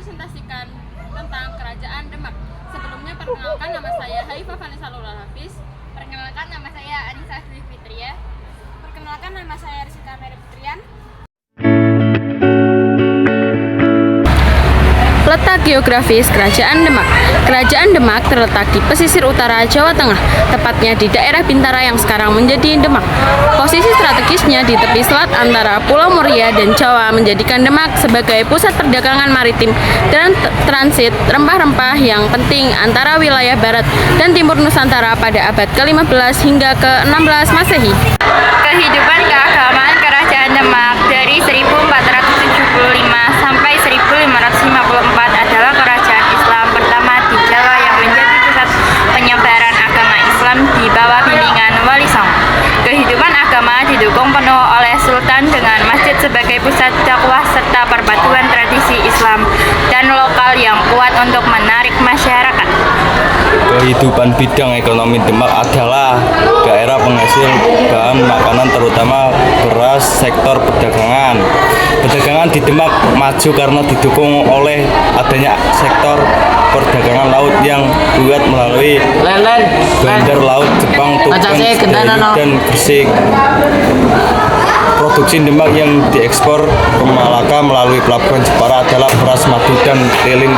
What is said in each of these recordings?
mempresentasikan tentang Kerajaan Demak. Sebelumnya perkenalkan, nama saya Haifah Vanessa Lula Hafiz. Perkenalkan, nama saya Anissa Dwi Fitria. Perkenalkan, nama saya Rizka Mary Putrian. Letak geografis Kerajaan Demak. Kerajaan Demak terletak di pesisir utara Jawa Tengah, tepatnya di daerah Bintara yang sekarang menjadi Demak. Posisi strategisnya di tepi selat antara Pulau Muria dan Jawa menjadikan Demak sebagai pusat perdagangan maritim dan transit rempah-rempah yang penting antara wilayah barat dan timur Nusantara pada abad ke-15 hingga ke-16 Masehi. Kehidupan keagamaan Kerajaan Demak dari 1475 sampai 1554 adalah kerajaan Islam pertama di Jawa yang menjadi pusat penyebaran agama Islam di bawah bimbingan Wali Songo. Kehidupan agama didukung penuh oleh Sultan dengan masjid sebagai pusat dakwah serta perpaduan tradisi Islam dan lokal yang kuat untuk menarik masyarakat. Kehidupan bidang ekonomi Demak adalah daerah penghasil bahan makanan terutama beras, sektor perdagangan. Perdagangan di Demak maju karena didukung oleh adanya sektor perdagangan laut yang kuat melalui bandar laut Jepang, Tuban, Sedayu, dan Gresik. Produksi Demak yang diekspor ke Malaka melalui pelabuhan Jepara adalah beras, madu, dan lilin.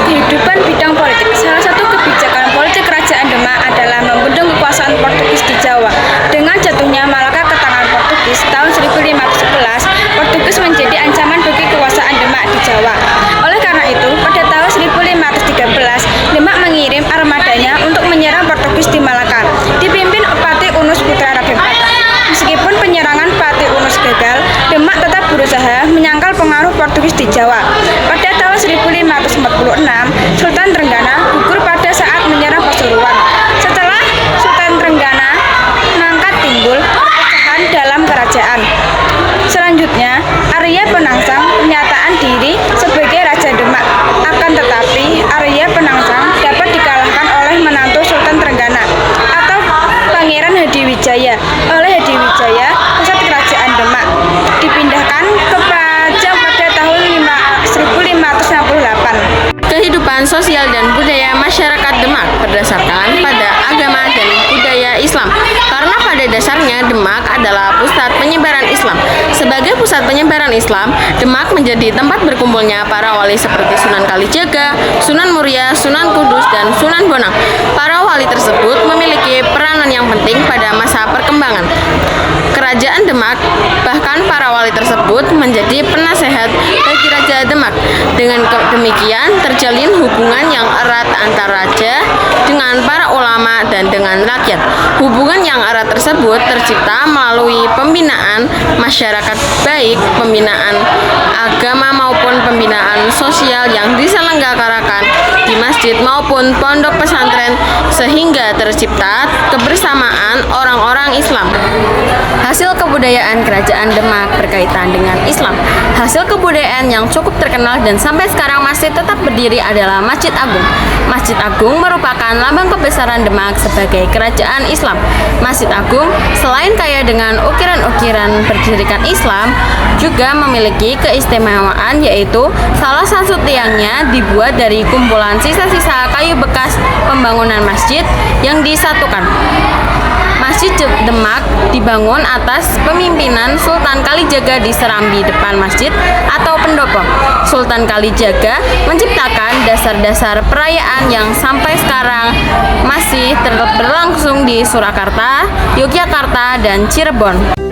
Kehidupan bidang politik. Salah satu kebijakan politik Kerajaan Demak adalah membendung kekuasaan Portugis di Jawa. Dengan jatuhnya Malaka ke tangan Portugis tahun 1511, Portugis menjadi ancaman bagi kekuasaan Demak di Jawa. Oleh karena itu, pada tahun 1513, Demak mengirim armadanya untuk menyerang Portugis di Malaka, dipimpin Patih Unus Putra Raden Patah. Meskipun penyerangan Patih Unus gagal, Demak tetap berusaha menyangkal pengaruh Portugis di Jawa. Pada tahun 1546, Sultan Trenggana gugur pada saat menyerang Pasuruan. Setelah Sultan Trenggana mangkat, timbul perpecahan dalam kerajaan. Selanjutnya, Arya Penangsang pernyataan diri sebagai Raja Demak. Akan tetapi, Arya Penangsang dapat dikalahkan oleh menantu Sultan Trenggana atau Pangeran Hadiwijaya. Oleh Hadiwijaya, pusat kerajaan Demak dipindahkan ke Pajang pada tahun 1568. Kehidupan sosial dan budaya masyarakat Demak berdasarkan pada agama dan budaya Islam. Karena pada dasarnya Demak adalah pusat penyebaran Islam. Sebagai pusat penyebaran Islam, Demak menjadi tempat berkumpulnya para wali seperti Sunan Kalijaga, Sunan Muria, Sunan Kudus, dan Sunan Bonang. Para wali tersebut memiliki peranan yang penting pada masa perkembangan Kerajaan Demak. Bahkan para wali tersebut menjadi penasehat bagi Raja Demak. Dengan demikian terjalin hubungan yang erat antara raja dengan para ulama dan dengan rakyat. Hubungan yang erat tersebut tercipta melalui pembinaan masyarakat baik, pembinaan agama maupun pembinaan sosial yang diselenggarakan di masjid maupun pondok pesantren sehingga tercipta kebersamaan orang-orang Islam. Hasil kebudayaan Kerajaan Demak berkaitan dengan Islam. Hasil kebudayaan yang cukup terkenal dan sampai sekarang masih tetap berdiri adalah Masjid Agung. Masjid Agung merupakan lambang kebesaran Demak sebagai kerajaan Islam. Masjid Agung selain kaya dengan ukiran-ukiran berdirikan Islam, juga memiliki keistimewaan yaitu salah satu tiangnya dibuat dari kumpulan sisa-sisa kayu bekas pembangunan masjid yang disatukan. Masjid Demak dibangun atas pemimpinan Sultan Kalijaga di serambi depan masjid atau pendopo. Sultan Kalijaga menciptakan dasar-dasar perayaan yang sampai sekarang masih berlangsung di Surakarta, Yogyakarta, dan Cirebon.